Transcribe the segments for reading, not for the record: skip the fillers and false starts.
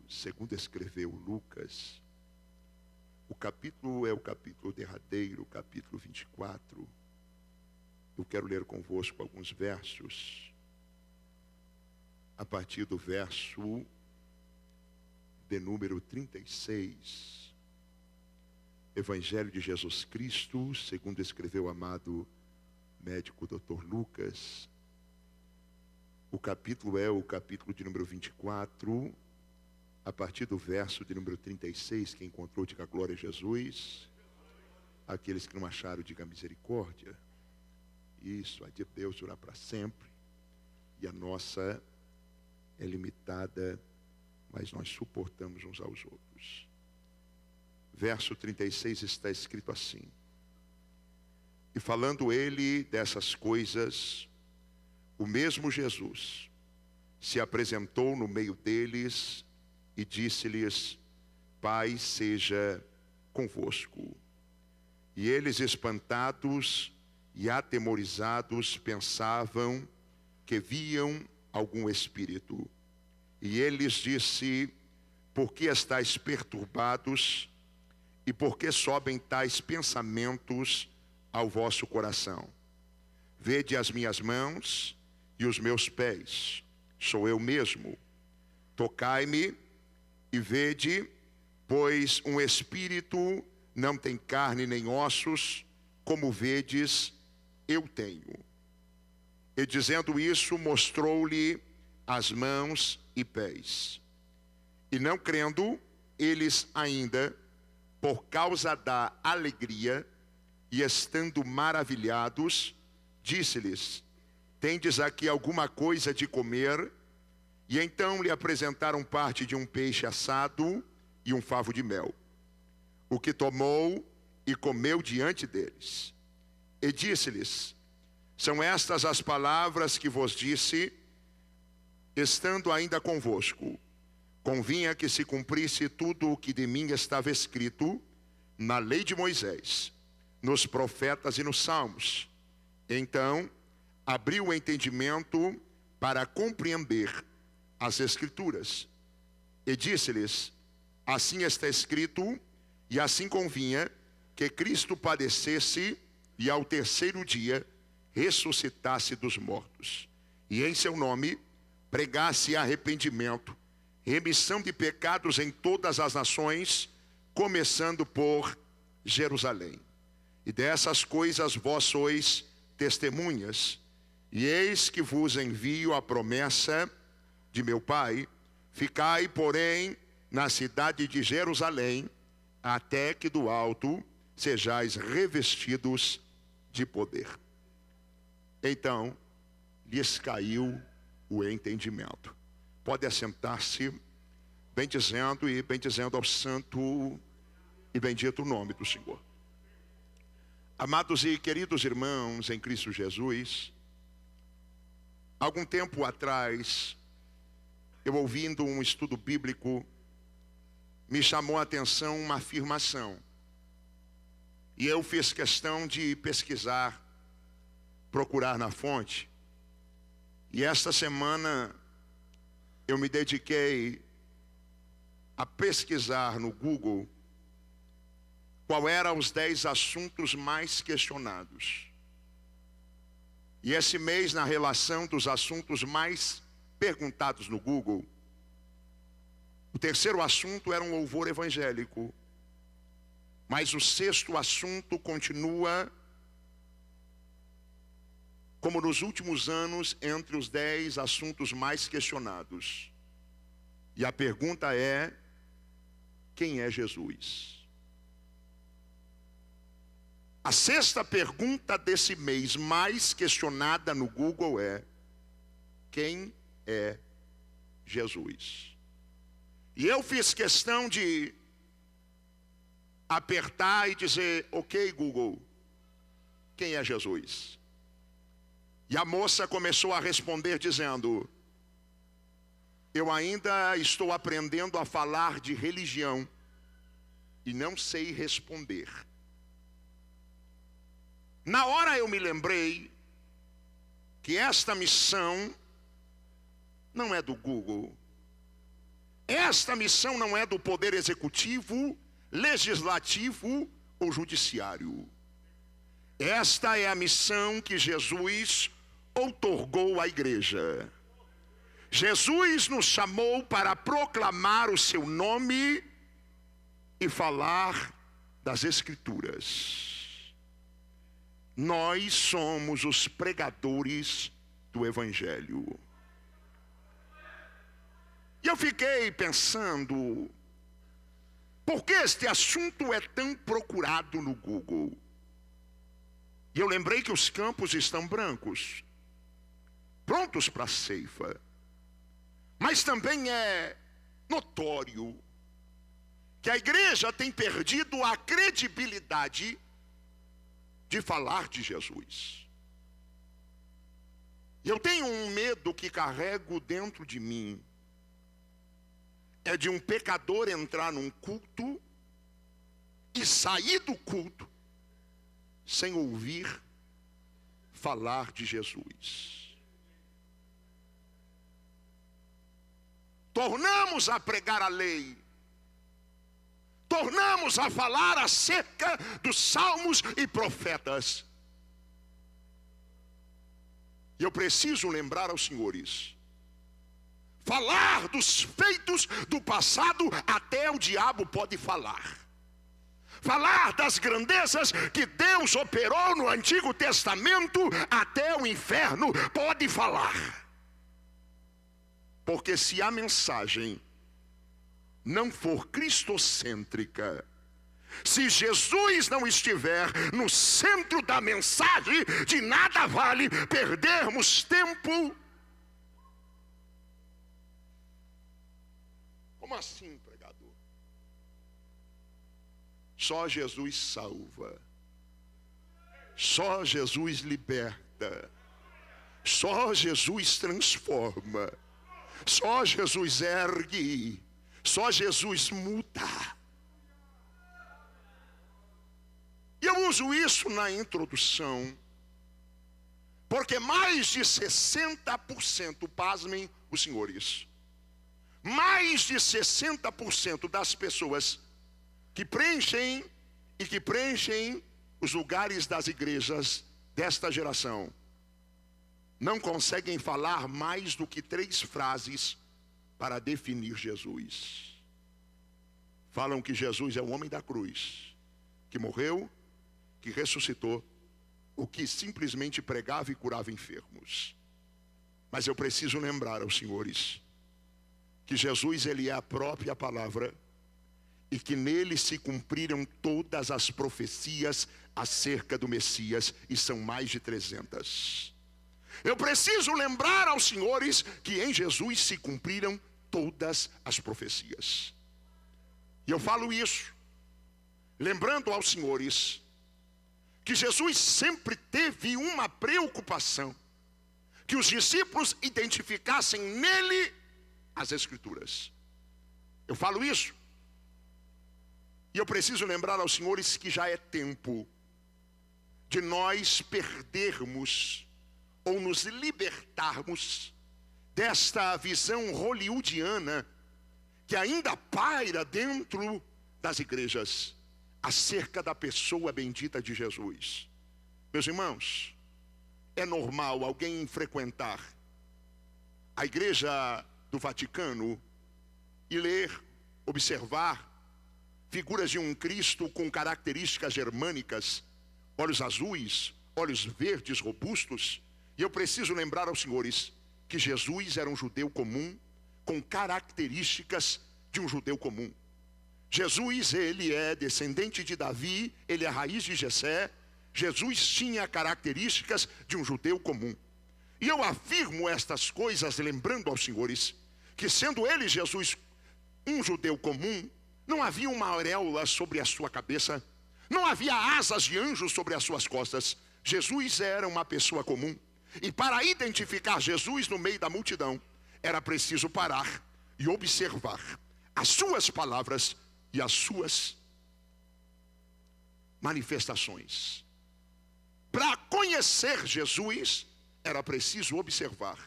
segundo escreveu Lucas, o capítulo é o capítulo derradeiro, o capítulo 24. Eu quero ler convosco alguns versos, a partir do verso de número 36. Evangelho de Jesus Cristo, segundo escreveu o amado médico Dr. Lucas. O capítulo é o capítulo de número 24, a partir do verso de número 36. Quem encontrou, diga glória a Jesus. Aqueles que não acharam, diga misericórdia. Isso, a de Deus durar para sempre. E a nossa é limitada, mas nós suportamos uns aos outros. Verso 36 está escrito assim: e falando ele dessas coisas, o mesmo Jesus se apresentou no meio deles e disse-lhes: Pai seja convosco. E eles, espantados e atemorizados, pensavam que viam algum espírito. E ele lhes disse: por que estáis perturbados? E por que sobem tais pensamentos ao vosso coração? Vede as minhas mãos e os meus pés, sou eu mesmo. Tocai-me e vede, pois um espírito não tem carne nem ossos, como vedes, eu tenho. E dizendo isso, mostrou-lhe as mãos e pés. E não crendo, eles ainda, por causa da alegria, e estando maravilhados, disse-lhes: tendes aqui alguma coisa de comer? E então lhe apresentaram parte de um peixe assado e um favo de mel, o que tomou e comeu diante deles. E disse-lhes: são estas as palavras que vos disse, estando ainda convosco. Convinha que se cumprisse tudo o que de mim estava escrito na lei de Moisés, nos profetas e nos salmos. Então abriu o entendimento para compreender as Escrituras. E disse-lhes: assim está escrito, e assim convinha que Cristo padecesse e ao terceiro dia ressuscitasse dos mortos, e em seu nome pregasse arrependimento, remissão de pecados em todas as nações, começando por Jerusalém. E dessas coisas vós sois testemunhas. E eis que vos envio a promessa de meu Pai. Ficai, porém, na cidade de Jerusalém, até que do alto sejais revestidos de poder. Então lhes caiu o entendimento. Pode assentar-se, bendizendo ao santo e bendito nome do Senhor. Amados e queridos irmãos em Cristo Jesus, algum tempo atrás, eu ouvindo um estudo bíblico, me chamou a atenção uma afirmação. E eu fiz questão de pesquisar, procurar na fonte. E esta semana eu me dediquei a pesquisar no Google qual eram os 10 assuntos mais questionados. E esse mês, na relação dos assuntos mais perguntados no Google, o terceiro assunto era um louvor evangélico. Mas o sexto assunto continua, como nos últimos anos, entre os 10 assuntos mais questionados. E a pergunta é: quem é Jesus? A sexta pergunta desse mês mais questionada no Google é: quem é Jesus? E eu fiz questão de apertar e dizer: ok, Google, quem é Jesus? E a moça começou a responder dizendo: eu ainda estou aprendendo a falar de religião e não sei responder. Na hora eu me lembrei que esta missão não é do Google, Esta missão não é do poder executivo, legislativo ou judiciário. Esta é a missão que Jesus outorgou à igreja. Jesus nos chamou para proclamar o seu nome e falar das Escrituras. Nós somos os pregadores do Evangelho. E eu fiquei pensando, por que este assunto é tão procurado no Google? E eu lembrei que os campos estão brancos, prontos para a ceifa. Mas também é notório que a igreja tem perdido a credibilidade de falar de Jesus. E eu tenho um medo que carrego dentro de mim, é de um pecador entrar num culto e sair do culto sem ouvir falar de Jesus. Tornamos a pregar a lei, tornamos a falar acerca dos salmos e profetas. E eu preciso lembrar aos senhores, falar dos feitos do passado, até o diabo pode falar. Falar das grandezas que Deus operou no Antigo Testamento, até o inferno pode falar. Porque se a mensagem não for cristocêntrica, se Jesus não estiver no centro da mensagem, de nada vale perdermos tempo. Como assim, pregador? Só Jesus salva, só Jesus liberta, só Jesus transforma, só Jesus ergue, só Jesus muda. E eu uso isso na introdução, porque mais de 60%, pasmem os senhores, mais de 60% das pessoas que preenchem os lugares das igrejas desta geração não conseguem falar mais do que 3 frases para definir Jesus. Falam que Jesus é o homem da cruz, que morreu, que ressuscitou, o que simplesmente pregava e curava enfermos. Mas eu preciso lembrar aos senhores que Jesus, ele é a própria palavra, e que nele se cumpriram todas as profecias acerca do Messias, e são mais de 300. Eu preciso lembrar aos senhores que em Jesus se cumpriram todas as profecias. E eu falo isso lembrando aos senhores que Jesus sempre teve uma preocupação, que os discípulos identificassem nele as Escrituras. Eu falo isso, e eu preciso lembrar aos senhores que já é tempo de nós perdermos ou nos libertarmos desta visão hollywoodiana que ainda paira dentro das igrejas acerca da pessoa bendita de Jesus. Meus irmãos, é normal alguém frequentar a igreja do Vaticano e ler, observar figuras de um Cristo com características germânicas, olhos azuis, olhos verdes robustos. E eu preciso lembrar aos senhores que Jesus era um judeu comum, com características de um judeu comum. Jesus, ele é descendente de Davi, ele é a raiz de Jessé. Jesus tinha características de um judeu comum. E eu afirmo estas coisas lembrando aos senhores que, sendo ele, Jesus, um judeu comum, não havia uma auréola sobre a sua cabeça, não havia asas de anjos sobre as suas costas. Jesus era uma pessoa comum. E para identificar Jesus no meio da multidão, era preciso parar e observar as suas palavras e as suas manifestações. Para conhecer Jesus, era preciso observar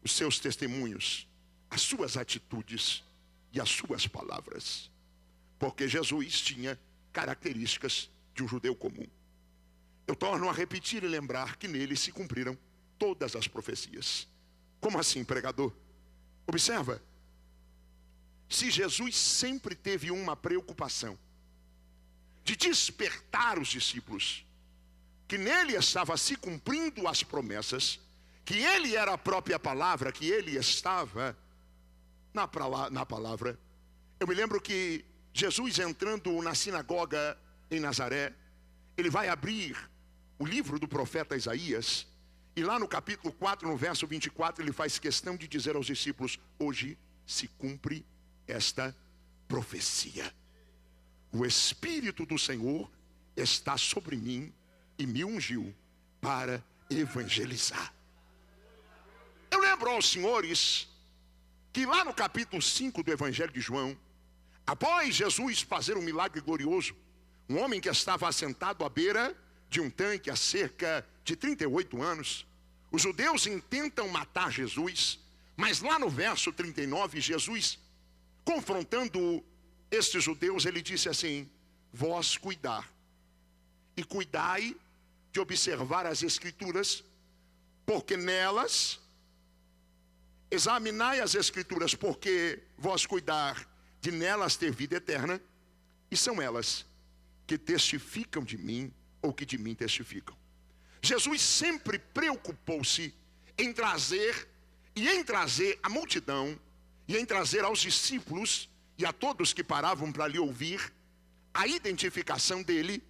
os seus testemunhos, as suas atitudes, e as suas palavras. Porque Jesus tinha características de um judeu comum. Eu torno a repetir e lembrar que nele se cumpriram todas as profecias. Como assim, pregador? Observa. Se Jesus sempre teve uma preocupação de despertar os discípulos, que nele estava se cumprindo as promessas, que ele era a própria palavra, que ele estava na palavra. Eu me lembro que Jesus, entrando na sinagoga em Nazaré, ele vai abrir o livro do profeta Isaías, e lá no capítulo 4, no verso 24, ele faz questão de dizer aos discípulos: hoje se cumpre esta profecia. O Espírito do Senhor está sobre mim e me ungiu para evangelizar. Eu lembro aos senhores que lá no capítulo 5 do Evangelho de João, após Jesus fazer um milagre glorioso, um homem que estava assentado à beira de um tanque há cerca de 38 anos, os judeus intentam matar Jesus, mas lá no verso 39, Jesus, confrontando estes judeus, ele disse assim: vós cuidai de observar as Escrituras, porque nelas, examinai as Escrituras, porque vós cuidar de nelas ter vida eterna, e são elas que testificam de mim, ou que de mim testificam. Jesus sempre preocupou-se em trazer a multidão, e em trazer aos discípulos e a todos que paravam para lhe ouvir, a identificação dele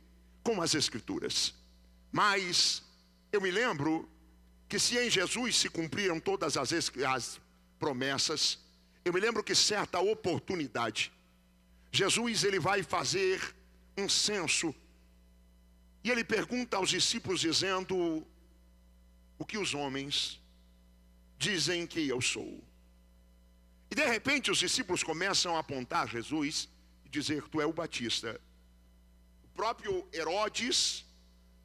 com as Escrituras. Mas eu me lembro que se em Jesus se cumpriram todas as promessas, eu me lembro que certa oportunidade, Jesus ele vai fazer um censo, e ele pergunta aos discípulos dizendo: o que os homens dizem que eu sou? E de repente os discípulos começam a apontar Jesus e dizer: tu é o Batista. O próprio Herodes,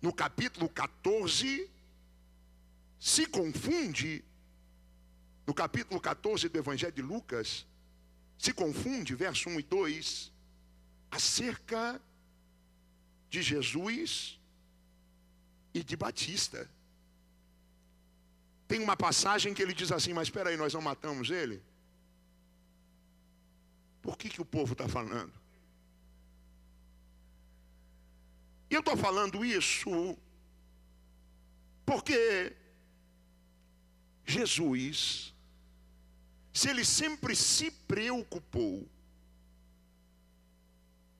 no capítulo 14, se confunde, no capítulo 14 do Evangelho de Lucas, se confunde, verso 1 e 2, acerca de Jesus e de Batista. Tem uma passagem que ele diz assim: mas espera aí, nós não matamos ele? Por que o povo está falando? E eu estou falando isso porque Jesus, se ele sempre se preocupou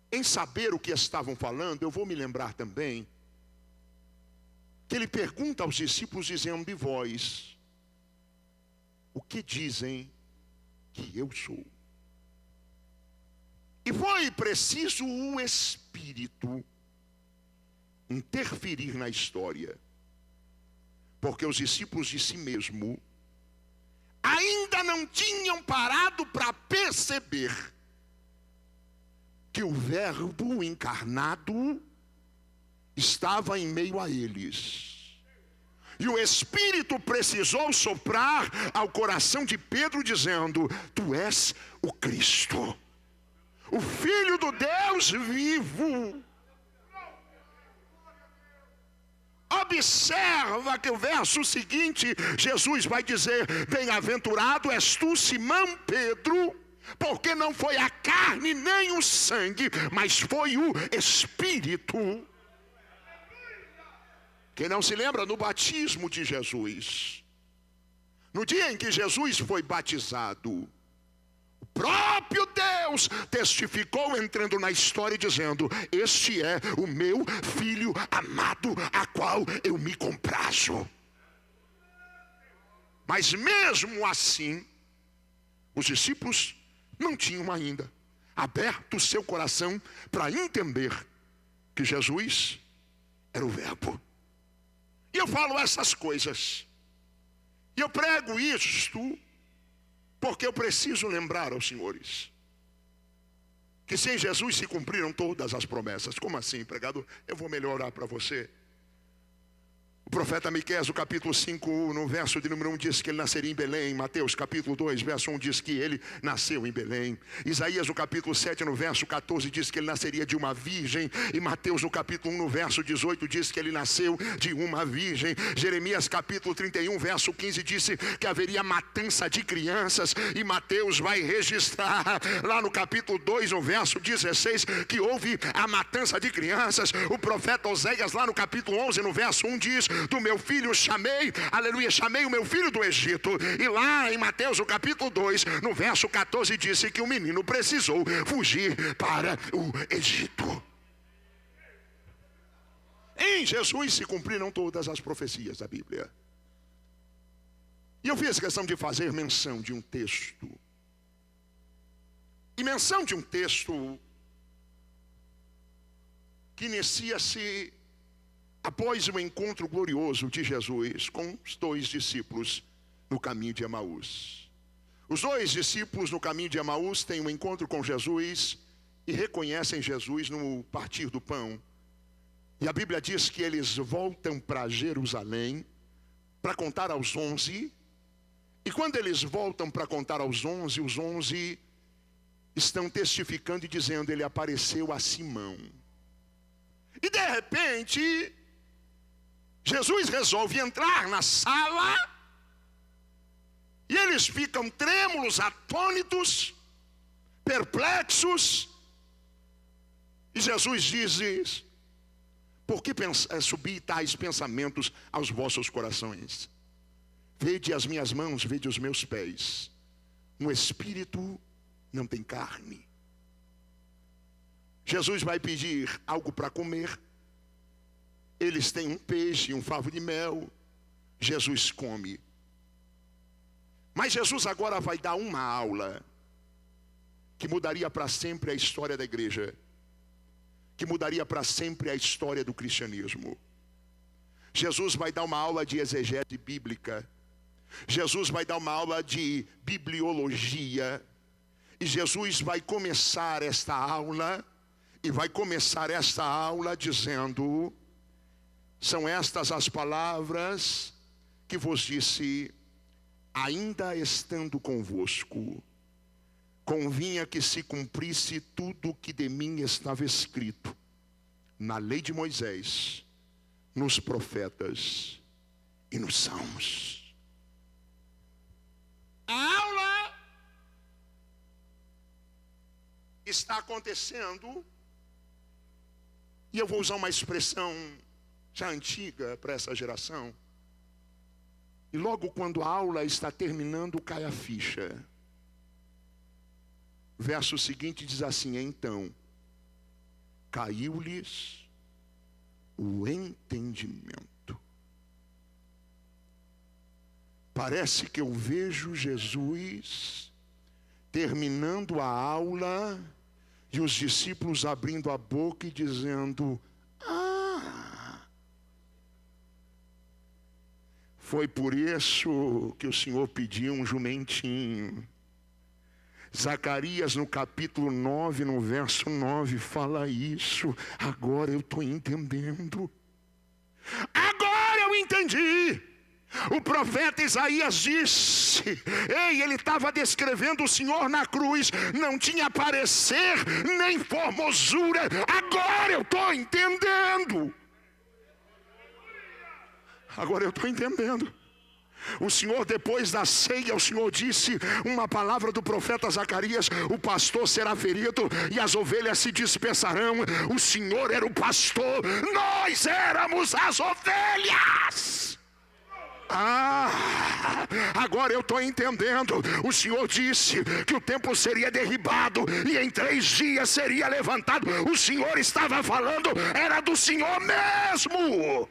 em saber o que estavam falando, eu vou me lembrar também que ele pergunta aos discípulos dizendo: e vós, o que dizem que eu sou? E foi preciso o Espírito interferir na história, porque os discípulos de si mesmo ainda não tinham parado para perceber que o Verbo encarnado estava em meio a eles. E o Espírito precisou soprar ao coração de Pedro dizendo: tu és o Cristo, o Filho do Deus vivo. Observa que o verso seguinte, Jesus vai dizer: bem-aventurado és tu, Simão Pedro, porque não foi a carne nem o sangue, mas foi o Espírito. Quem não se lembra, no batismo de Jesus, no dia em que Jesus foi batizado, o próprio Deus testificou, entrando na história, dizendo: este é o meu filho amado, a qual eu me comprazo. Mas mesmo assim, os discípulos não tinham ainda aberto o seu coração para entender que Jesus era o Verbo. E eu falo essas coisas, e eu prego isto porque eu preciso lembrar aos senhores que sem Jesus se cumpriram todas as promessas. Como assim, pregador? Eu vou melhorar para você. O profeta Miqueias, no capítulo 5, no verso de número 1, diz que ele nasceria em Belém. Mateus, capítulo 2, verso 1, diz que ele nasceu em Belém. Isaías, no capítulo 7, no verso 14, diz que ele nasceria de uma virgem. E Mateus, no capítulo 1, no verso 18, diz que ele nasceu de uma virgem. Jeremias, capítulo 31, verso 15, disse que haveria matança de crianças. E Mateus vai registrar lá no capítulo 2, no verso 16, que houve a matança de crianças. O profeta Oséias, lá no capítulo 11, no verso 1, diz: do meu filho chamei, aleluia, chamei o meu filho do Egito. E lá em Mateus, no capítulo 2, no verso 14, disse que o menino precisou fugir para o Egito. Em Jesus se cumpriram todas as profecias da Bíblia. E eu fiz questão de fazer menção de um texto. E menção de um texto que inicia-se após o encontro glorioso de Jesus com os dois discípulos no caminho de Emaús. Os dois discípulos no caminho de Emaús têm um encontro com Jesus e reconhecem Jesus no partir do pão. E a Bíblia diz que eles voltam para Jerusalém para contar aos 11. E quando eles voltam para contar aos 11, os 11 estão testificando e dizendo: ele apareceu a Simão. E de repente Jesus resolve entrar na sala e eles ficam trêmulos, atônitos, perplexos. E Jesus diz: por que subir tais pensamentos aos vossos corações? Vede as minhas mãos, vede os meus pés. Um espírito não tem carne. Jesus vai pedir algo para comer. Eles têm um peixe, um favo de mel. Jesus come. Mas Jesus agora vai dar uma aula que mudaria para sempre a história da igreja, que mudaria para sempre a história do cristianismo. Jesus vai dar uma aula de exegese bíblica. Jesus vai dar uma aula de bibliologia. E Jesus vai começar esta aula, dizendo: são estas as palavras que vos disse, ainda estando convosco, convinha que se cumprisse tudo o que de mim estava escrito na lei de Moisés, nos profetas e nos salmos. A aula está acontecendo, e eu vou usar uma expressão já antiga para essa geração. E logo quando a aula está terminando, cai a ficha. O verso seguinte diz assim: então caiu-lhes o entendimento. Parece que eu vejo Jesus terminando a aula e os discípulos abrindo a boca e dizendo: foi por isso que o Senhor pediu um jumentinho. Zacarias, no capítulo 9, no verso 9, fala isso. Agora eu estou entendendo. Agora eu entendi. O profeta Isaías disse: ele estava descrevendo o Senhor na cruz. Não tinha parecer nem formosura. Agora eu estou entendendo. Agora eu estou entendendo. O Senhor, depois da ceia, o Senhor disse uma palavra do profeta Zacarias: o pastor será ferido e as ovelhas se dispersarão. O Senhor era o pastor, nós éramos as ovelhas. Agora eu estou entendendo. O Senhor disse que o templo seria derribado e em 3 dias seria levantado. O Senhor estava falando, era do Senhor mesmo.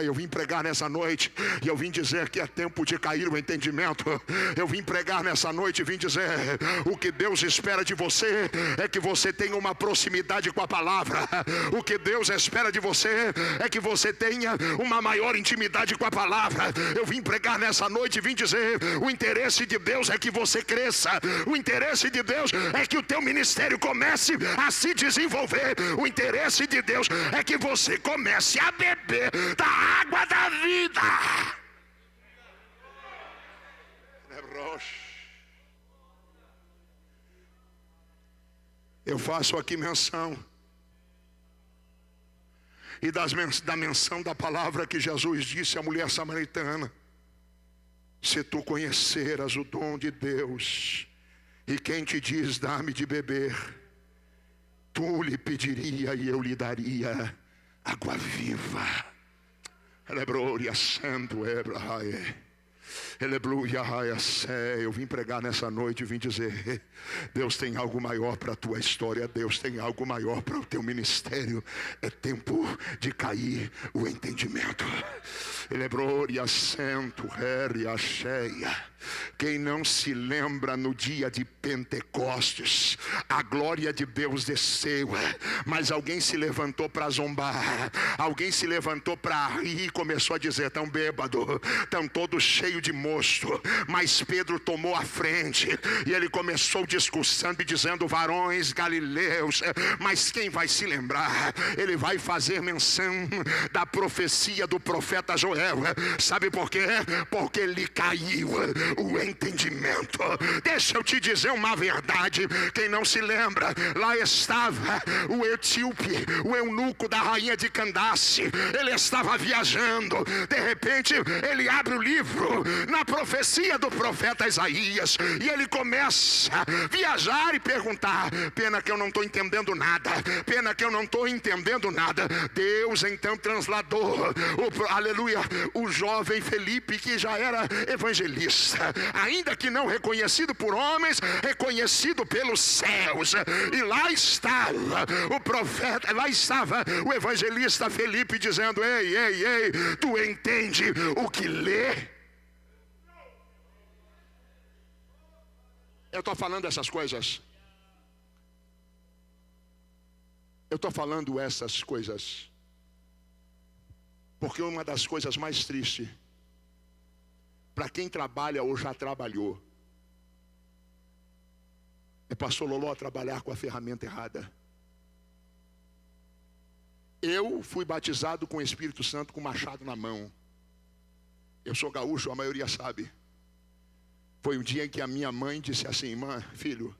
Eu vim pregar nessa noite e eu vim dizer que é tempo de cair o entendimento. Eu vim pregar nessa noite e vim dizer: o que Deus espera de você é que você tenha uma proximidade com a palavra. O que Deus espera de você é que você tenha uma maior intimidade com a palavra. Eu vim pregar nessa noite e vim dizer: o interesse de Deus é que você cresça. O interesse de Deus é que o teu ministério comece a se desenvolver. O interesse de Deus é que você comece a beber da água da vida. Eu faço aqui menção e da menção da palavra que Jesus disse à mulher samaritana: se tu conheceras o dom de Deus, e quem te diz dá-me de beber, tu lhe pediria e eu lhe daria água viva. Aleluia, santo eu vim pregar nessa noite e vim dizer: Deus tem algo maior para a tua história. Deus tem algo maior para o teu ministério. É tempo de cair o entendimento. Aleluia, santo, cheia. Quem não se lembra no dia de Pentecostes, a glória de Deus desceu, mas alguém se levantou para zombar, alguém se levantou para rir e começou a dizer: tão bêbado, tão todo cheio de mosto. Mas Pedro tomou a frente e ele começou discursando e dizendo: varões galileus. Mas quem vai se lembrar? Ele vai fazer menção da profecia do profeta Joel. Sabe por quê? Porque lhe caiu o entendimento. Deixa eu te dizer uma verdade. Quem não se lembra, lá estava o etíope, o eunuco da rainha de Candace. Ele estava viajando. De repente ele abre o livro na profecia do profeta Isaías e ele começa a viajar e perguntar: pena que eu não estou entendendo nada, pena que eu não estou entendendo nada. Deus então transladou o jovem Felipe, que já era evangelista, ainda que não reconhecido por homens, reconhecido pelos céus. E lá estava o profeta, lá estava o evangelista Felipe dizendo: ei, tu entende o que lê? Eu estou falando essas coisas. Eu estou falando essas coisas porque uma das coisas mais tristes para quem trabalha ou já trabalhou é pastor Loló trabalhar com a ferramenta errada. Eu fui batizado com o Espírito Santo com machado na mão. Eu sou gaúcho, a maioria sabe. Foi um dia em que a minha mãe disse assim: filho,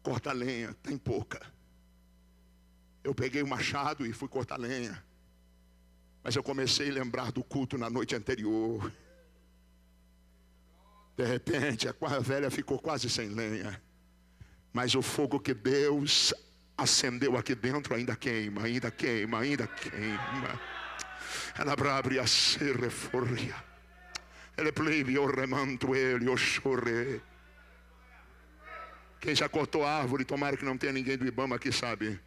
corta lenha, tem pouca. Eu peguei o machado e fui cortar lenha. Mas eu comecei a lembrar do culto na noite anterior. De repente a velha ficou quase sem lenha. Mas o fogo que Deus acendeu aqui dentro ainda queima, ainda queima, ainda queima. Ela abre a se reforria. Ele plebe o remanto ele o chore. Quem já cortou árvore, tomara que não tenha ninguém do Ibama aqui, sabe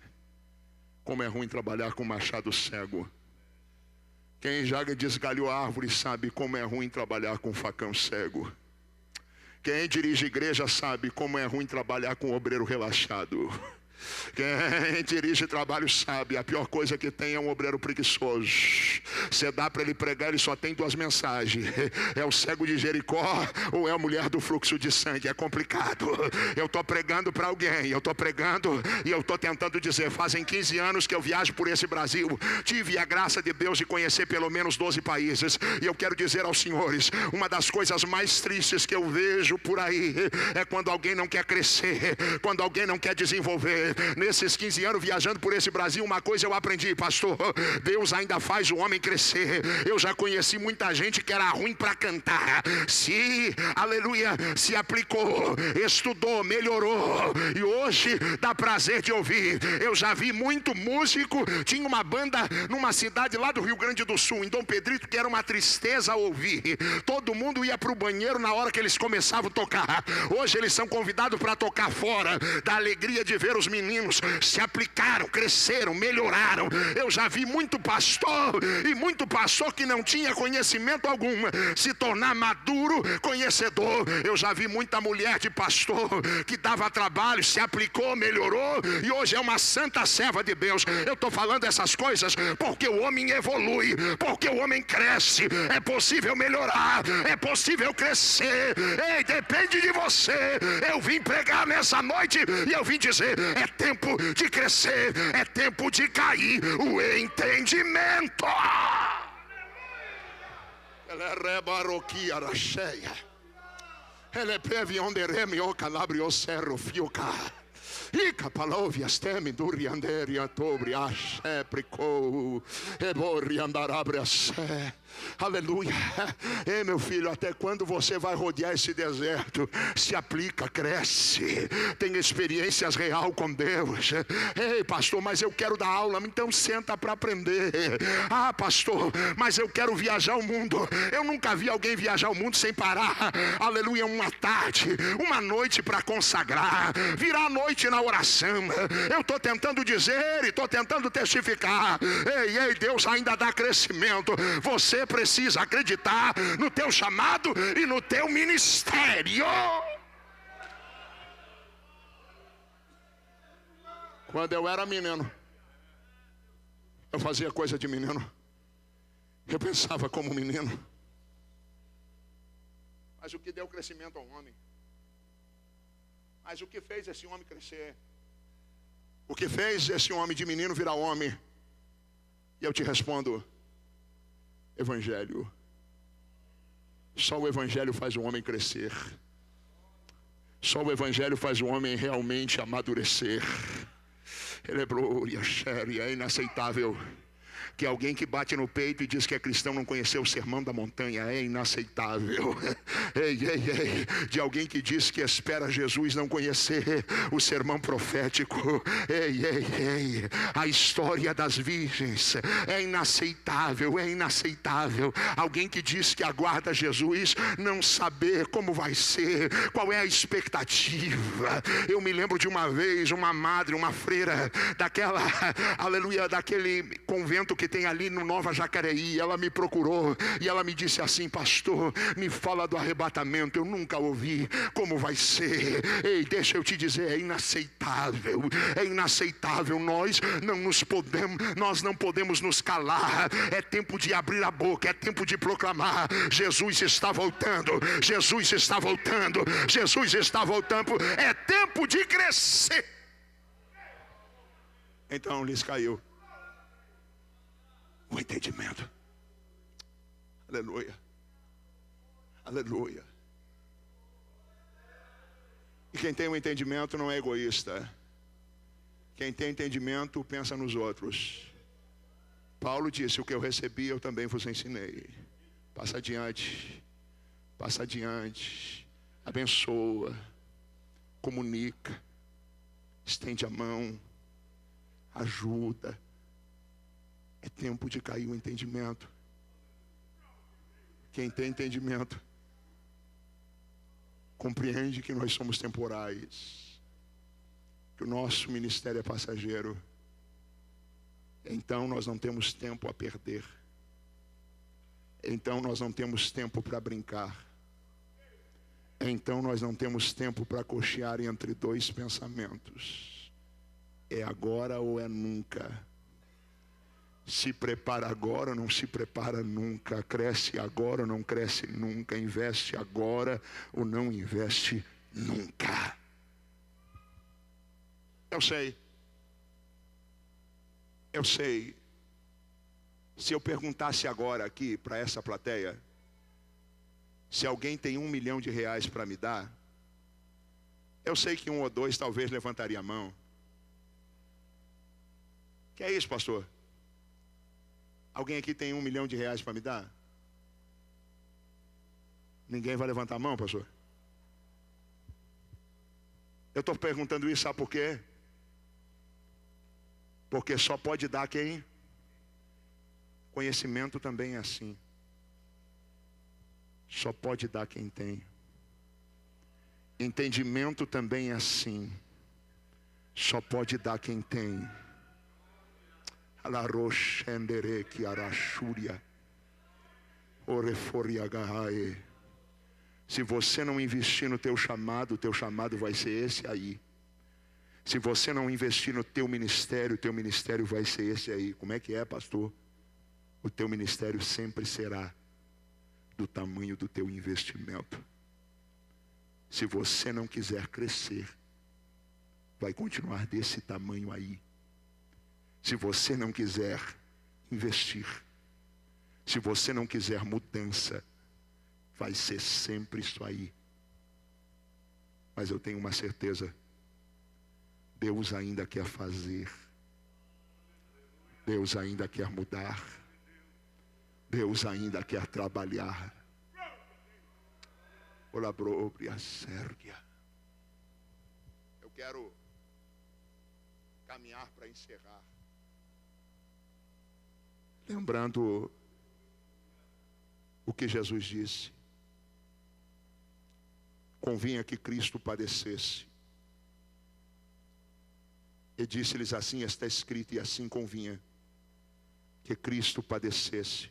como é ruim trabalhar com machado cego. Quem já desgalhou a árvore sabe como é ruim trabalhar com facão cego. Quem dirige igreja sabe como é ruim trabalhar com obreiro relaxado. Quem dirige trabalho sabe, a pior coisa que tem é um obreiro preguiçoso. Você dá para ele pregar, ele só tem duas mensagens: é o cego de Jericó ou é a mulher do fluxo de sangue. É complicado. Eu estou pregando para alguém, eu estou pregando e eu estou tentando dizer: fazem 15 anos que eu viajo por esse Brasil, tive a graça de Deus de conhecer pelo menos 12 países, e eu quero dizer aos senhores, uma das coisas mais tristes que eu vejo por aí é quando alguém não quer crescer, quando alguém não quer desenvolver. Nesses 15 anos viajando por esse Brasil, uma coisa eu aprendi, pastor: Deus ainda faz o homem crescer crescer. Eu já conheci muita gente que era ruim para cantar, aleluia, se aplicou, estudou, melhorou, e hoje dá prazer de ouvir. Eu já vi muito músico, tinha uma banda numa cidade lá do Rio Grande do Sul, em Dom Pedrito, que era uma tristeza ouvir. Todo mundo ia para o banheiro na hora que eles começavam a tocar. Hoje eles são convidados para tocar fora, da alegria de ver os meninos se aplicaram, cresceram, melhoraram. Eu já vi muito pastor, e muito pastor que não tinha conhecimento algum, se tornar maduro, conhecedor. Eu já vi muita mulher de pastor que dava trabalho, se aplicou, melhorou, e hoje é uma santa serva de Deus. Eu estou falando essas coisas porque o homem evolui, porque o homem cresce. É possível melhorar, é possível crescer. Ei, depende de você. Eu vim pregar nessa noite e eu vim dizer: é tempo de crescer, é tempo de cair o entendimento. Ela é rebaroquia racheia. Ela é previ onde remio calabrio serro fioca. Ica palovias temi durianderia tobri ashe prico ebori andarabrias. Aleluia. Ei, meu filho, até quando você vai rodear esse deserto? Se aplica, cresce, tem experiências real com Deus. Ei, pastor, mas eu quero dar aula. Então senta para aprender. Ah, pastor, mas eu quero viajar o mundo. Eu nunca vi alguém viajar o mundo sem parar, aleluia, uma tarde, uma noite para consagrar, virar a noite na oração. Eu estou tentando dizer e estou tentando testificar. Ei, Deus ainda dá crescimento. Você precisa acreditar no teu chamado e no teu ministério. Quando eu era menino, eu fazia coisa de menino, eu pensava como menino. Mas o que deu crescimento ao homem? Mas o que fez esse homem crescer? O que fez esse homem de menino virar homem? E eu te respondo: Evangelho. Só o Evangelho faz o homem crescer. Só o Evangelho faz o homem realmente amadurecer. É inaceitável que alguém que bate no peito e diz que é cristão não conheceu o sermão da montanha. É inaceitável. Ei, de alguém que diz que espera Jesus não conhecer o sermão profético. Ei, a história das virgens. É inaceitável, é inaceitável. Alguém que diz que aguarda Jesus não saber como vai ser, qual é a expectativa. Eu me lembro de uma vez, uma madre, uma freira daquela, aleluia, daquele convento que tem ali no Nova Jacareí. Ela me procurou e ela me disse assim: pastor, me fala do arrebatamento, eu nunca ouvi, como vai ser? Ei, deixa eu te dizer, é inaceitável, é inaceitável. Nós não podemos nos calar. É tempo de abrir a boca, é tempo de proclamar: Jesus está voltando, Jesus está voltando, Jesus está voltando. É tempo de crescer. Então lhes caiu o entendimento. Aleluia, aleluia. E quem tem um entendimento não é egoísta. Quem tem entendimento pensa nos outros. Paulo disse: o que eu recebi eu também vos ensinei. Passa adiante, passa adiante, abençoa, comunica, estende a mão, ajuda. É tempo de cair o entendimento. Quem tem entendimento compreende que nós somos temporais, que o nosso ministério é passageiro. Então nós não temos tempo a perder. Então nós não temos tempo para brincar. Então nós não temos tempo para cochear entre dois pensamentos. É agora ou é nunca. Se prepara agora ou não se prepara nunca. Cresce agora ou não cresce nunca. Investe agora ou não investe nunca. Eu sei. Se eu perguntasse agora aqui para essa plateia, se alguém tem R$1 milhão para me dar, eu sei que 1 ou 2 talvez levantaria a mão. Que é isso, pastor? Alguém aqui tem R$1 milhão para me dar? Ninguém vai levantar a mão, pastor? Eu estou perguntando isso, sabe por quê? Porque só pode dar quem? Conhecimento também é assim. Só pode dar quem tem. Entendimento também é assim. Só pode dar quem tem. Se você não investir no teu chamado vai ser esse aí. Se você não investir no teu ministério vai ser esse aí. Como é que é, pastor? O teu ministério sempre será do tamanho do teu investimento. Se você não quiser crescer, vai continuar desse tamanho aí. Se você não quiser investir, se você não quiser mudança, vai ser sempre isso aí. Mas eu tenho uma certeza, Deus ainda quer fazer, Deus ainda quer mudar, Deus ainda quer trabalhar. Eu quero caminhar para encerrar, lembrando o que Jesus disse: convinha que Cristo padecesse. E disse-lhes assim: está escrito, e assim convinha que Cristo padecesse.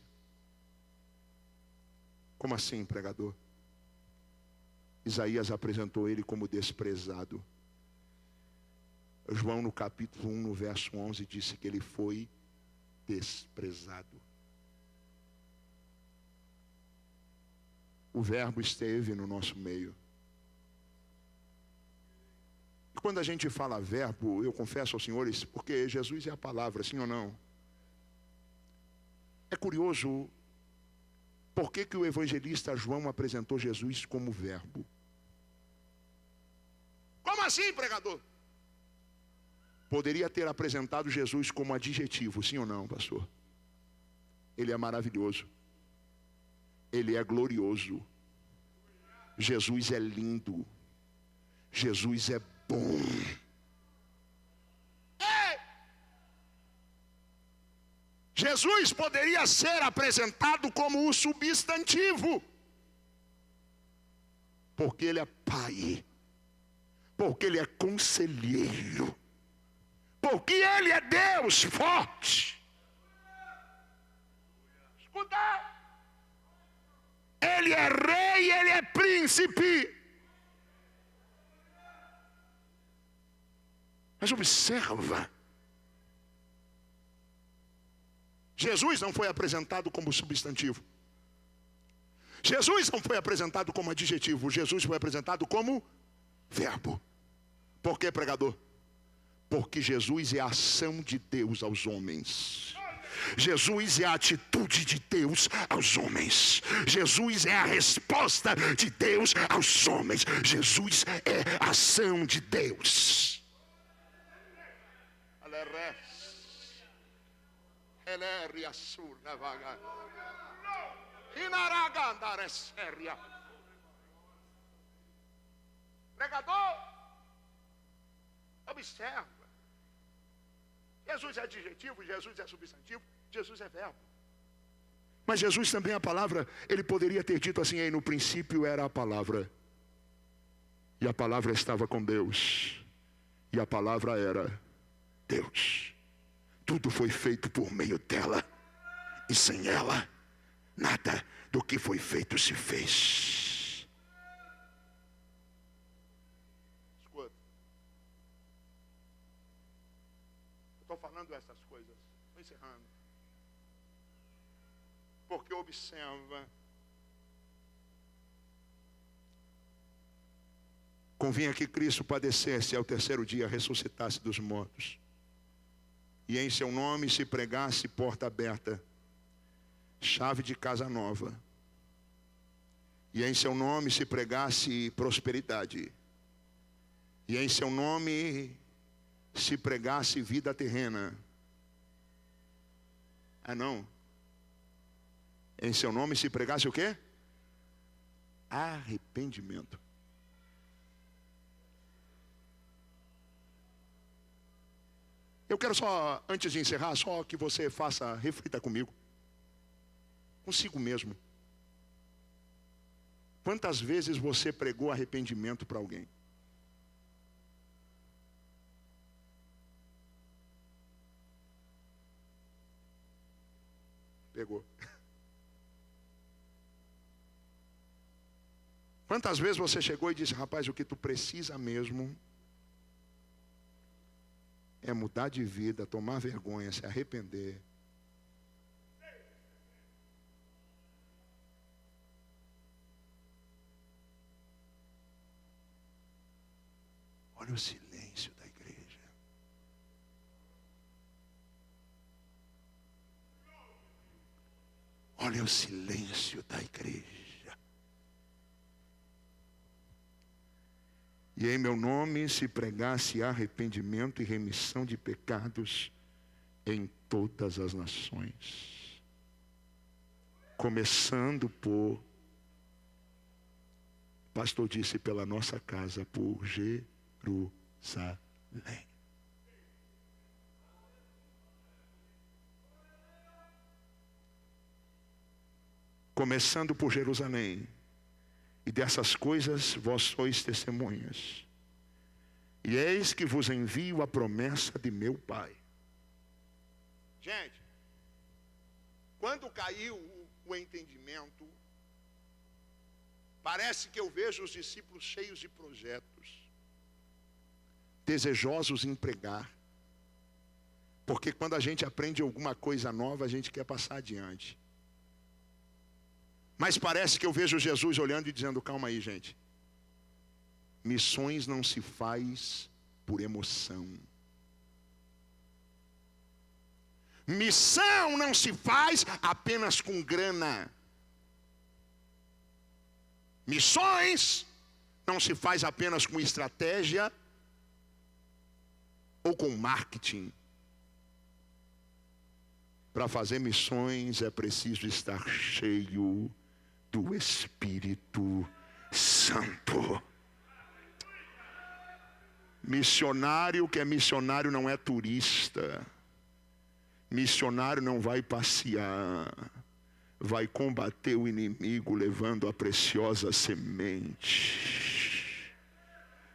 Como assim, pregador? Isaías apresentou ele como desprezado. João, no capítulo 1, no verso 11, disse que ele foi desprezado. O verbo esteve no nosso meio. E quando a gente fala verbo, eu confesso aos senhores, porque Jesus é a palavra, sim ou não? É curioso, por que o evangelista João apresentou Jesus como verbo? Como assim, pregador? Poderia ter apresentado Jesus como adjetivo, sim ou não, pastor? Ele é maravilhoso. Ele é glorioso. Jesus é lindo. Jesus é bom. Jesus poderia ser apresentado como o substantivo, porque ele é Pai, porque ele é conselheiro, porque ele é Deus forte. Escuta, ele é rei, ele é príncipe. Mas observa, Jesus não foi apresentado como substantivo. Jesus não foi apresentado como adjetivo. Jesus foi apresentado como verbo. Por que, pregador? Porque Jesus é a ação de Deus aos homens. Jesus é a atitude de Deus aos homens. Jesus é a resposta de Deus aos homens. Jesus é a ação de Deus. Pregador, observa. Jesus é adjetivo, Jesus é substantivo, Jesus é verbo. Mas Jesus também é a palavra. Ele poderia ter dito assim: aí no princípio era a palavra, e a palavra estava com Deus, e a palavra era Deus. Tudo foi feito por meio dela, e sem ela nada do que foi feito se fez. Escuta, eu estou falando essas coisas, estou encerrando, porque observa, convinha que Cristo padecesse e ao terceiro dia ressuscitasse dos mortos, e em seu nome se pregasse porta aberta, chave de casa nova, e em seu nome se pregasse prosperidade, e em seu nome se pregasse vida terrena. Ah não, em seu nome se pregasse o quê? Arrependimento. Eu quero só, antes de encerrar, só que você faça, reflita comigo. Consigo mesmo. Quantas vezes você pregou arrependimento para alguém? Pegou. Quantas vezes você chegou e disse, rapaz, o que tu precisa mesmo é mudar de vida, tomar vergonha, se arrepender. Olha o silêncio da igreja. Olha o silêncio da igreja. E em meu nome se pregasse arrependimento e remissão de pecados em todas as nações. Começando por, o pastor disse, pela nossa casa, por Jerusalém. Começando por Jerusalém. E dessas coisas vós sois testemunhas. E eis que vos envio a promessa de meu Pai. Gente, quando caiu o entendimento, parece que eu vejo os discípulos cheios de projetos, desejosos em pregar. Porque quando a gente aprende alguma coisa nova, a gente quer passar adiante. Mas parece que eu vejo Jesus olhando e dizendo, calma aí, gente. Missões não se faz por emoção. Missão não se faz apenas com grana. Missões não se faz apenas com estratégia ou com marketing. Para fazer missões é preciso estar cheio do Espírito Santo. Missionário que é missionário não é turista. Missionário não vai passear. Vai combater o inimigo levando a preciosa semente.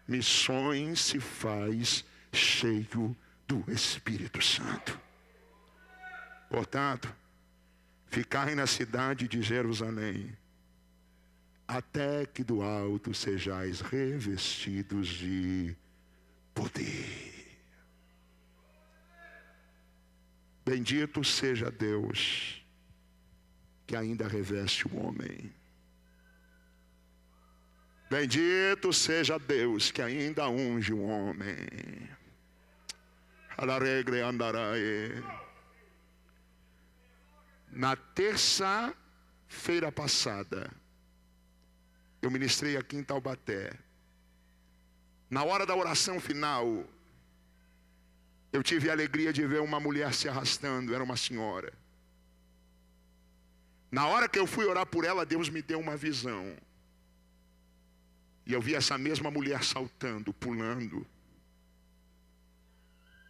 Missões se faz cheio do Espírito Santo. Portanto, ficai na cidade de Jerusalém, até que do alto sejais revestidos de poder. Bendito seja Deus, que ainda reveste o homem. Bendito seja Deus, que ainda unge o homem. Alaregre andarae. Na terça-feira passada, eu ministrei aqui em Taubaté. Na hora da oração final, eu tive a alegria de ver uma mulher se arrastando, era uma senhora. Na hora que eu fui orar por ela, Deus me deu uma visão. E eu vi essa mesma mulher saltando, pulando.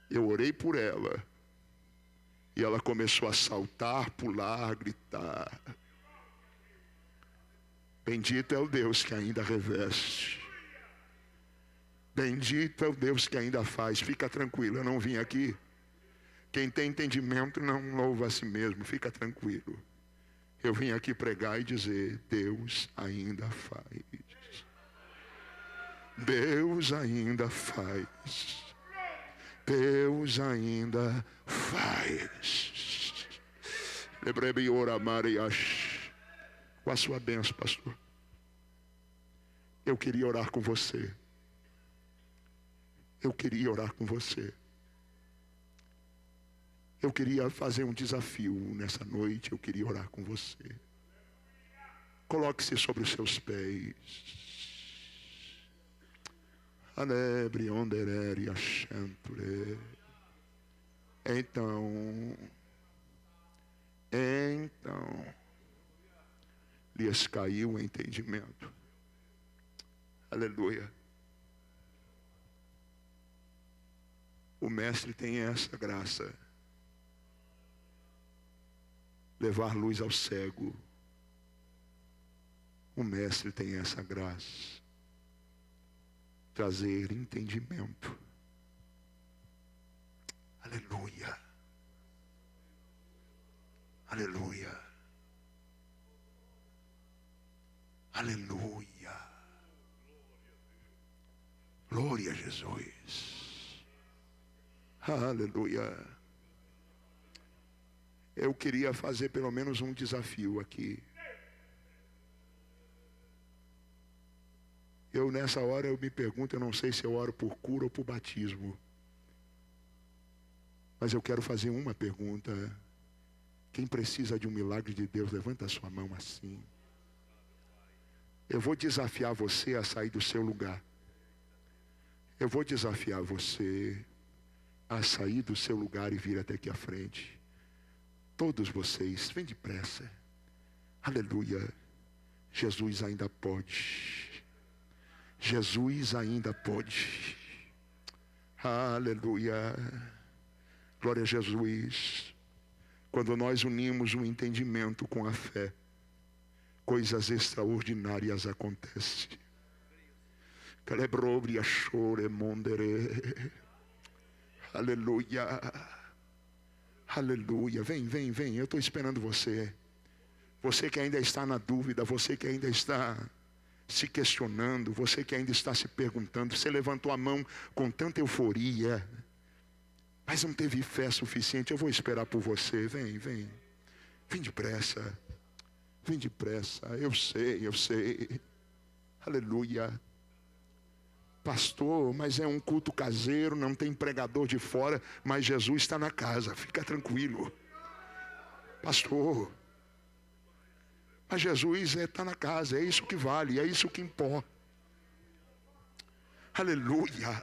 Eu orei por ela. E ela começou a saltar, pular, gritar. Bendito é o Deus que ainda reveste. Bendito é o Deus que ainda faz. Fica tranquilo, eu não vim aqui. Quem tem entendimento não louva a si mesmo, fica tranquilo. Eu vim aqui pregar e dizer, Deus ainda faz. Deus ainda faz. Deus ainda faz. Com a sua bênção, pastor. Eu queria orar com você. Eu queria orar com você. Eu queria fazer um desafio nessa noite. Eu queria orar com você. Coloque-se sobre os seus pés. Então, lhes caiu o entendimento. Aleluia. O mestre tem essa graça. Levar luz ao cego. O mestre tem essa graça. Trazer entendimento. Aleluia. Aleluia. Aleluia. Glória a Jesus. Aleluia. Eu queria fazer pelo menos um desafio aqui. Nessa hora eu me pergunto, eu não sei se eu oro por cura ou por batismo. Mas eu quero fazer uma pergunta. Quem precisa de um milagre de Deus, levanta a sua mão assim. Eu vou desafiar você a sair do seu lugar. Eu vou desafiar você a sair do seu lugar e vir até aqui à frente. Todos vocês, vem depressa. Aleluia. Jesus ainda pode. Jesus ainda pode. Aleluia. Glória a Jesus. Quando nós unimos o entendimento com a fé, coisas extraordinárias acontecem. Aleluia. Aleluia. Vem. Eu estou esperando você. Você que ainda está na dúvida, você que ainda está se questionando, você que ainda está se perguntando, você levantou a mão com tanta euforia, mas não teve fé suficiente. Eu vou esperar por você. Vem depressa. Vem depressa. Eu sei. Aleluia. Pastor, mas é um culto caseiro, não tem pregador de fora, mas Jesus está na casa, fica tranquilo. Pastor, mas Jesus está na casa, é isso que vale, é isso que importa. Aleluia.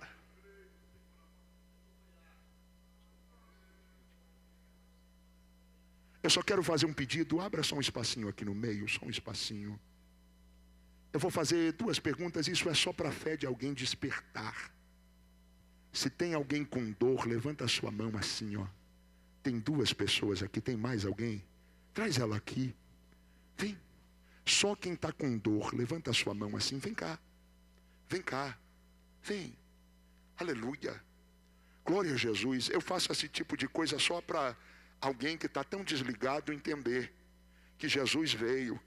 Eu só quero fazer um pedido, abra só um espacinho aqui no meio, só um espacinho. Eu vou fazer 2 perguntas, isso é só para a fé de alguém despertar. Se tem alguém com dor, levanta a sua mão assim, ó. Tem 2 pessoas aqui, tem mais alguém? Traz ela aqui. Vem. Só quem está com dor, levanta a sua mão assim, vem cá. Vem. Aleluia. Glória a Jesus. Eu faço esse tipo de coisa só para alguém que está tão desligado entender que Jesus veio.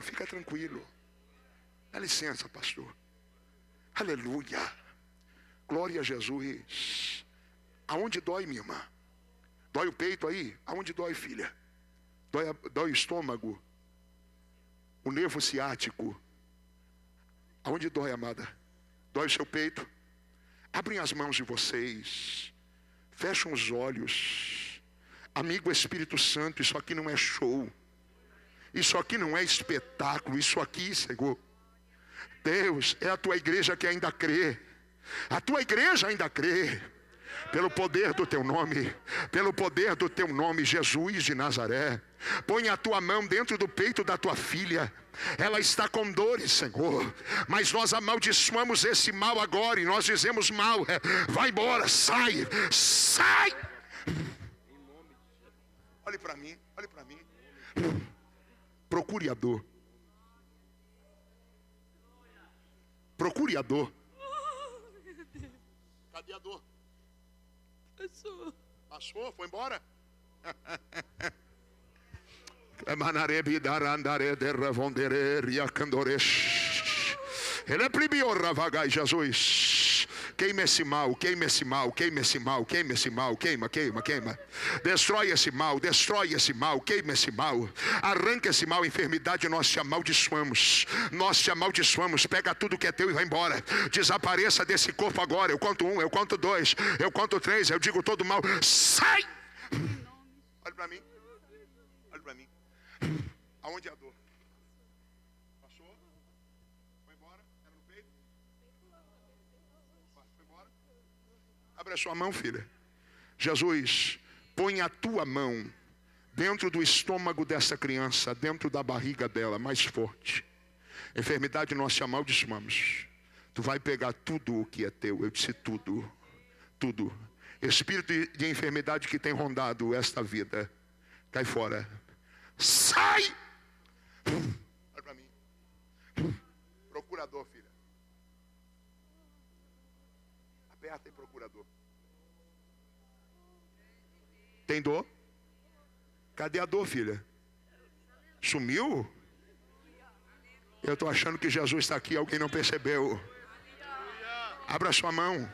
Fica tranquilo. Dá licença, pastor. Aleluia. Glória a Jesus. Aonde dói, minha irmã? Dói o peito aí? Aonde dói, filha? Dói o estômago? O nervo ciático? Aonde dói, amada? Dói o seu peito? Abrem as mãos de vocês. Fecham os olhos. Amigo Espírito Santo, isso aqui não é show. Isso aqui não é espetáculo. Isso aqui, Senhor, Deus, é a tua igreja que ainda crê. A tua igreja ainda crê. Pelo poder do teu nome. Pelo poder do teu nome, Jesus de Nazaré. Põe a tua mão dentro do peito da tua filha. Ela está com dores, Senhor. Mas nós amaldiçoamos esse mal agora. E nós dizemos: mal, vai embora, sai. Olhe para mim. Procure a dor. Procure a dor. Cadê a dor? Passou? Foi embora? Ele é pribiorra vagai, Jesus. Queima esse mal. Queima. Destrói esse mal. Queima esse mal. Arranca esse mal, enfermidade, nós te amaldiçoamos. Pega tudo que é teu e vai embora. Desapareça desse corpo agora. Eu conto 1, eu conto 2, eu conto 3, eu digo todo mal. Sai! Olha para mim. Aonde é a dor? Passou? Foi embora? Era no peito? Foi embora? Abre a sua mão, filha. Jesus, põe a tua mão dentro do estômago dessa criança, dentro da barriga dela, mais forte. Enfermidade nós te amaldiçoamos. Tu vai pegar tudo o que é teu. Eu disse tudo, tudo. Espírito de enfermidade que tem rondado esta vida, cai fora. Sai! Olha para mim. Procurador, filha. Aperta aí, procurador. Tem dor? Cadê a dor, filha? Sumiu? Eu estou achando que Jesus está aqui, alguém não percebeu. Abra sua mão,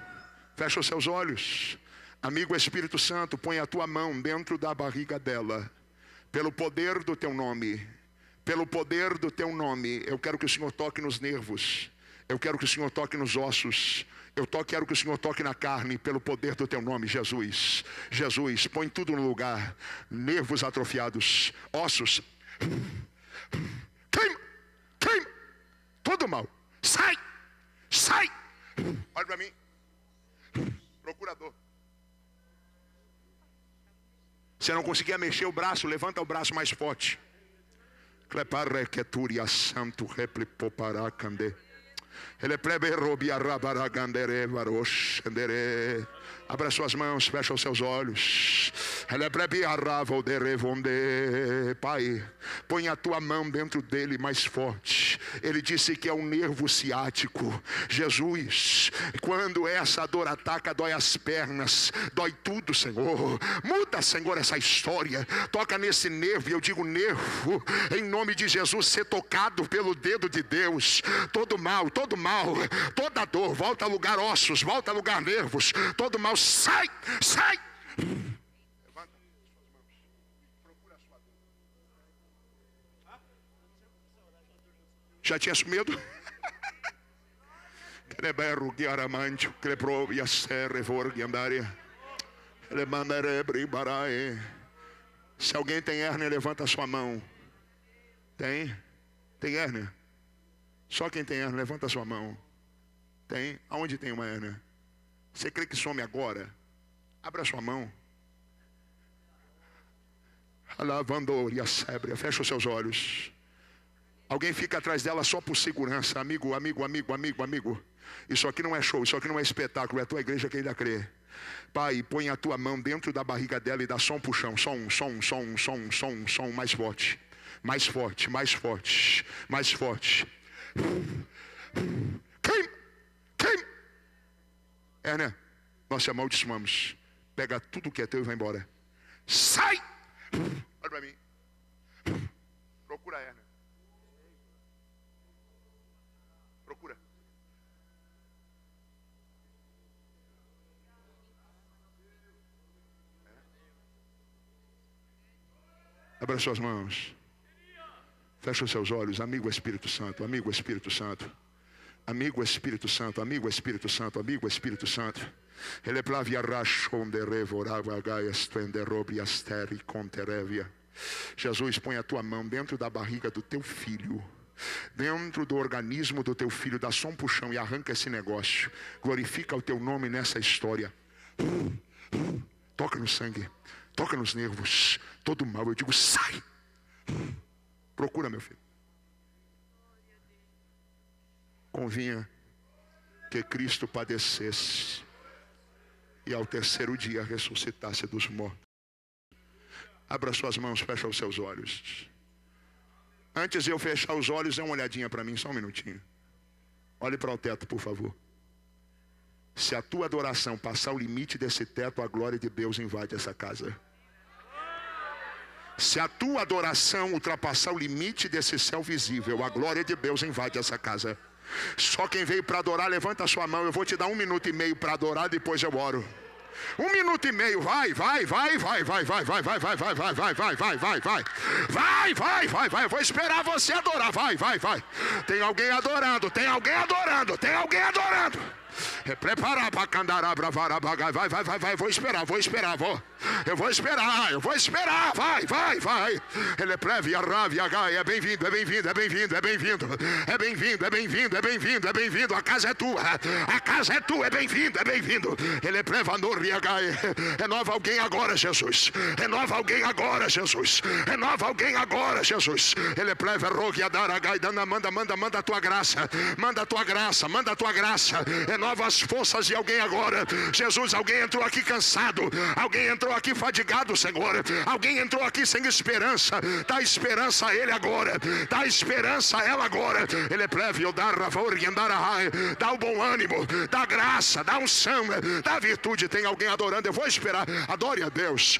fecha os seus olhos. Amigo Espírito Santo, põe a tua mão dentro da barriga dela. Pelo poder do teu nome, pelo poder do teu nome, eu quero que o Senhor toque nos nervos. Eu quero que o Senhor toque nos ossos. Quero que o Senhor toque na carne, pelo poder do teu nome, Jesus. Jesus, põe tudo no lugar. Nervos atrofiados, ossos. Queima, queima. Todo mal. Sai, sai. Olha para mim. Procurador. Você não conseguia mexer o braço, levanta o braço mais forte. Cleparequeturia santo replipoparacande. Ele plebe robia rabaragandere varoshendere. Abra suas mãos, fecha os seus olhos. Ele plebe arravo de revonde. Pai, põe a tua mão dentro dele mais forte. Ele disse que é um nervo ciático. Jesus, quando essa dor ataca, dói as pernas, dói tudo, Senhor. Muda, Senhor, essa história. Toca nesse nervo, e eu digo nervo, em nome de Jesus, ser tocado pelo dedo de Deus. Todo mal, toda dor, volta a lugar ossos, volta a lugar nervos. Todo mal, sai, sai. Levanta suas mãos, procura a sua dor. Já tinha medo? Se alguém tem hérnia, levanta a sua mão. Tem? Tem hérnia? Só quem tem hérnia, levanta a sua mão. Tem? Aonde tem uma hérnia? Você crê que some agora? Abra a sua mão. Fecha os seus olhos. Alguém fica atrás dela só por segurança. Amigo. Isso aqui não é show, isso aqui não é espetáculo. É a tua igreja que ainda crê. Pai, põe a tua mão dentro da barriga dela e dá som pro chão. Som. Mais forte. Mais forte, mais forte. Mais forte. Queima. Hérnia, nós te amaldiçoamos. Pega tudo que é teu e vai embora. Sai! Olha para mim. Procura a hérnia. Procura. Abra suas mãos. Fecha os seus olhos. Amigo Espírito Santo. Amigo Espírito Santo. Amigo Espírito Santo. Amigo Espírito Santo. Amigo Espírito Santo. Ele plavia rachonde revorava gaias tenderobi asteri conterevia. Jesus, põe a tua mão dentro da barriga do teu filho, dentro do organismo do teu filho, dá só um puxão e arranca esse negócio. Glorifica o teu nome nessa história. Toca no sangue, toca nos nervos. Todo mal, eu digo, sai. Procura, meu filho. Convinha que Cristo padecesse e ao terceiro dia ressuscitasse dos mortos. Abra suas mãos, fecha os seus olhos. Antes de eu fechar os olhos, dê uma olhadinha para mim, só um minutinho. Olhe para o teto, por favor. Se a tua adoração passar o limite desse teto, a glória de Deus invade essa casa. Se a tua adoração ultrapassar o limite desse céu visível, a glória de Deus invade essa casa. Só quem veio para adorar, levanta a sua mão. Eu vou te dar 1 minuto e meio para adorar, depois eu oro. 1 minuto e meio, vai. Eu vou esperar você adorar, vai. Tem alguém adorando. Preparar para cantar, vai, vou esperar. Eu vou esperar. Vai. Ele é pleve, a rave, a gai. É bem-vindo. A casa é tua. É bem-vindo. Ele é pleve, a norri, a gai. Renova alguém agora, Jesus. Renova alguém agora, Jesus. Ele é pleve, a rogue, a dar, a gai. Manda a tua graça. Manda a tua graça. Renova as forças de alguém agora. Jesus, alguém entrou aqui cansado. Alguém entrou aqui fadigado, Senhor. Alguém entrou aqui sem esperança. Dá esperança a ele agora. Dá esperança a ela agora. Ele é pleve, dá o bom ânimo. Dá graça, dá unção, dá virtude. Tem alguém adorando, eu vou esperar. Adore a Deus.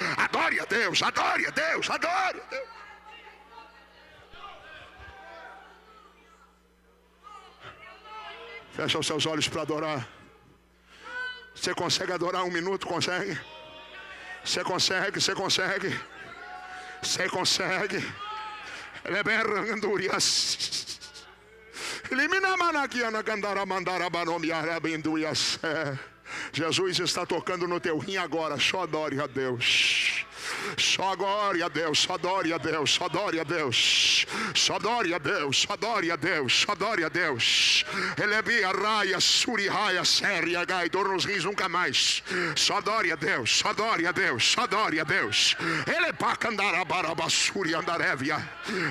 Fecha os seus olhos para adorar. Você consegue adorar 1 minuto? Consegue? Você consegue. Ele é bem randurias. Elimina manaquiana candara mandara banomiara benduias. Jesus está tocando no teu rim agora. Só adore a Deus. Só adore a Deus. Ele é bia raia, suriraia, séria, gai, dor nos rins nunca mais. Só adore a Deus. Ele é pacandara barabassuri andarévia.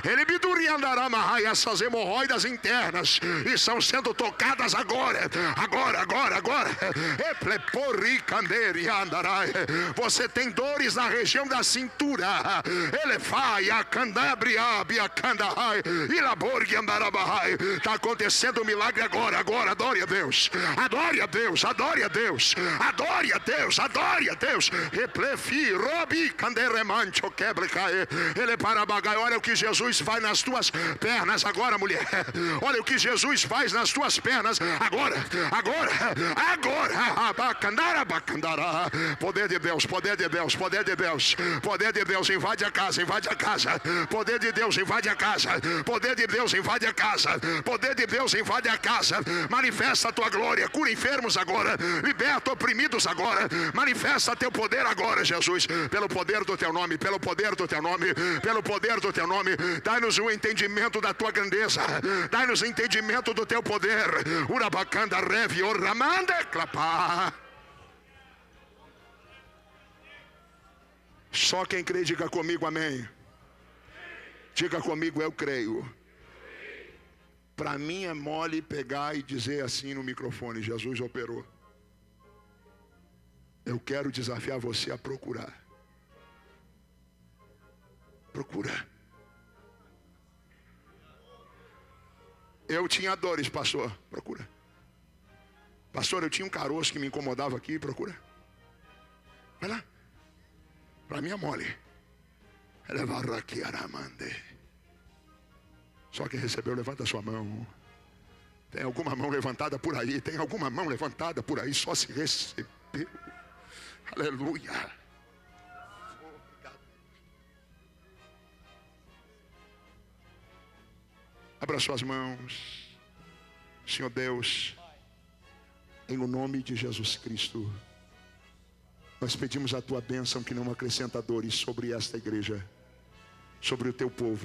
Ele biduri andarama, essas hemorroidas internas e estão sendo tocadas agora. Eplepori canderi andarai. Você tem dores na região da cintura. Ele vai a candabria, bia candahai, e laborgue andarabahai. Está acontecendo um milagre agora. Adore a Deus. Replefi, robi, canderemancho, quebra-cae. Ele é parabagai. Olha o que Jesus faz nas tuas pernas agora, mulher. Olha o que Jesus faz nas tuas pernas agora. Poder de Deus, invade a casa. Poder de Deus invade a casa. Manifesta a tua glória. Cura enfermos agora. Liberta oprimidos agora. Manifesta teu poder agora, Jesus. Pelo poder do teu nome. Dai-nos o entendimento da tua grandeza. Dai-nos o entendimento do teu poder. Urabacanda revi oramande clapá. Só quem crê, diga comigo amém. Diga comigo, eu creio. Para mim é mole pegar e dizer assim no microfone: Jesus operou. Eu quero desafiar você a procurar. Eu tinha dores, pastor. Procura. Pastor, eu tinha um caroço que me incomodava aqui. Procura. Vai lá. Para mim é mole. Só quem recebeu, levanta a sua mão. Tem alguma mão levantada por aí? Só se recebeu. Aleluia. Abra suas mãos. Senhor Deus, em o nome de Jesus Cristo, nós pedimos a tua bênção que não acrescenta dores sobre esta igreja, sobre o teu povo.